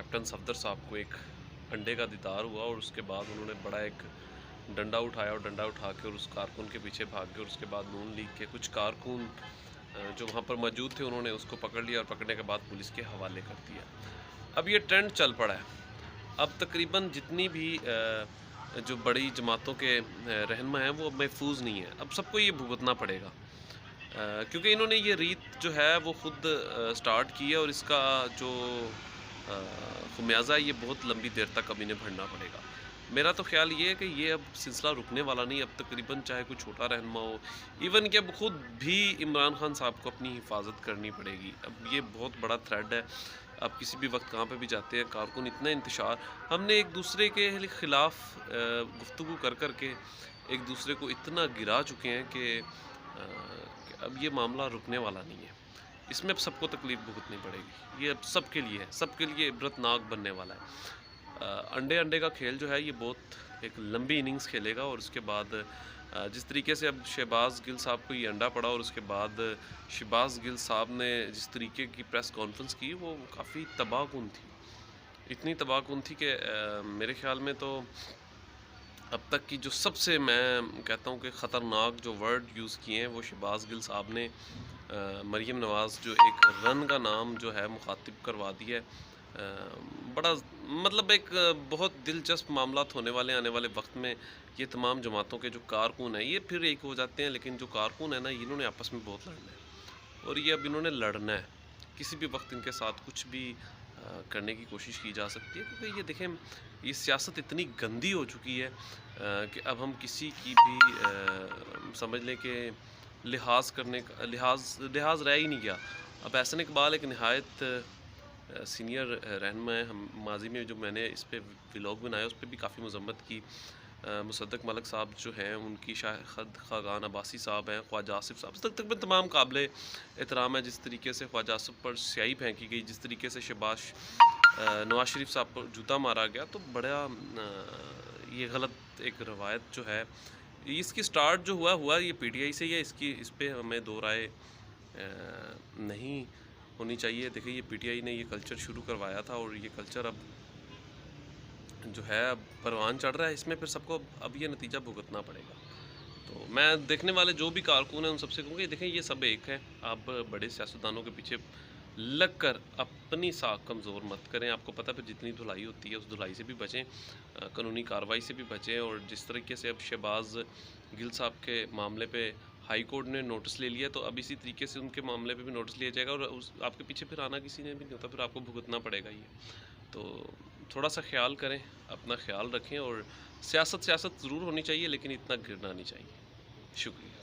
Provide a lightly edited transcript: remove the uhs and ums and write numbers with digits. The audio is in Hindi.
कैप्टन सफदर साहब को एक अंडे का दीदार हुआ और उसके बाद उन्होंने बड़ा एक डंडा उठाया और डंडा उठा के और उस कारकुन के पीछे भाग गए और उसके बाद नून लीग के कुछ कारकुन जो वहाँ पर मौजूद थे उन्होंने उसको पकड़ लिया और पकड़ने के बाद पुलिस के हवाले कर दिया। अब ये ट्रेंड चल पड़ा है। अब तकरीबन जितनी भी जो बड़ी जमातों के रहनुमा हैं वो अब महफूज नहीं है। अब सबको ये भुगतना पड़ेगा क्योंकि इन्होंने ये रीत जो है वो खुद स्टार्ट की है और इसका जो ख़ुमियाज़ा है ये बहुत लंबी देर तक अब इन्हें भरना पड़ेगा। मेरा तो ख़्याल ये है कि ये अब सिलसिला रुकने वाला नहीं। अब तकरीबन चाहे कोई छोटा रहनुमा हो, इवन कि अब खुद भी इमरान खान साहब को अपनी हिफाजत करनी पड़ेगी। अब ये बहुत बड़ा थ्रेड है। आप किसी भी वक्त कहाँ पे भी जाते हैं, कारकुन इतना इंतशार, हमने एक दूसरे के ख़िलाफ़ गुफ्तगू कर कर के एक दूसरे को इतना गिरा चुके हैं कि अब ये मामला रुकने वाला नहीं है। इसमें अब सबको तकलीफ़ भुगतनी पड़ेगी। ये अब सबके लिए है, सबके लिए इबरतनाक बनने वाला है। अंडे-अंडे का खेल जो है ये बहुत एक लंबी इनिंग्स खेलेगा और उसके बाद जिस तरीके से अब शहबाज़ गिल साहब को ये अंडा पड़ा और उसके बाद शहबाज़ गिल साहब ने जिस तरीके की प्रेस कॉन्फ्रेंस की वो काफ़ी तबाहकुन थी। इतनी तबाहकुन थी कि मेरे ख़्याल में तो अब तक की जो सबसे मैं कहता हूँ कि ख़तरनाक जो वर्ड यूज़ किए हैं वो शहबाज़ गिल साहब ने मरीम नवाज़ जो एक रन का नाम जो है मुखातिब करवा दिया है। बड़ा मतलब एक बहुत दिलचस्प मामलात होने वाले आने वाले वक्त में। ये तमाम जमातों के जो कारकुन हैं ये फिर एक हो जाते हैं, लेकिन जो कारकुन है ना इन्होंने आपस में बहुत लड़ना है और ये अब इन्होंने लड़ना है। किसी भी वक्त इनके साथ कुछ भी करने की कोशिश की जा सकती है क्योंकि ये देखें ये सियासत इतनी गंदी हो चुकी है कि अब हम किसी की भी समझ लें कि लिहाज करने का लिहाज रह ही नहीं गया। अब एहसन इकबाल एक नहायत सीनियर रहनुमा है। हम माजी में जो मैंने इस पे व्लॉग बनाया उस पे भी काफ़ी मज़म्मत की। मुसद्दक मलिक साहब जो हैं उनकी, शाहिद खागान अब्बासी साहब हैं, ख्वाजा आसिफ साहब, तकरीबन तमाम काबिल एहतराम है। जिस तरीके से ख्वाजा आसिफ पर स्याही फेंकी गई, जिस तरीके से नवाज शरीफ साहब पर जूता मारा गया, तो बड़ा ये गलत एक रवायत जो है इसकी स्टार्ट जो हुआ ये पीटीआई से ही है। इस पे हमें दो राय नहीं होनी चाहिए। देखिए ये पीटीआई ने ये कल्चर शुरू करवाया था और ये कल्चर अब जो है अब परवान चढ़ रहा है। इसमें फिर सबको अब ये नतीजा भुगतना पड़ेगा। तो मैं देखने वाले जो भी कारकुन हैं उन सबसे कहूँगा देखें ये सब एक है। आप बड़े सियासतदानों के पीछे लग कर अपनी साख कमज़ोर मत करें। आपको पता है फिर जितनी धुलाई होती है उस धुलाई से भी बचें, कानूनी कार्रवाई से भी बचें। और जिस तरीके से अब शहबाज़ गिल साहब के मामले पे हाई कोर्ट ने नोटिस ले लिया तो अब इसी तरीके से उनके मामले पे भी नोटिस लिया जाएगा और उस आपके पीछे फिर आना किसी ने भी नहीं होता, फिर आपको भुगतना पड़ेगा ये। तो थोड़ा सा ख्याल करें, अपना ख्याल रखें और सियासत ज़रूर होनी चाहिए लेकिन इतना गिरना नहीं चाहिए। शुक्रिया।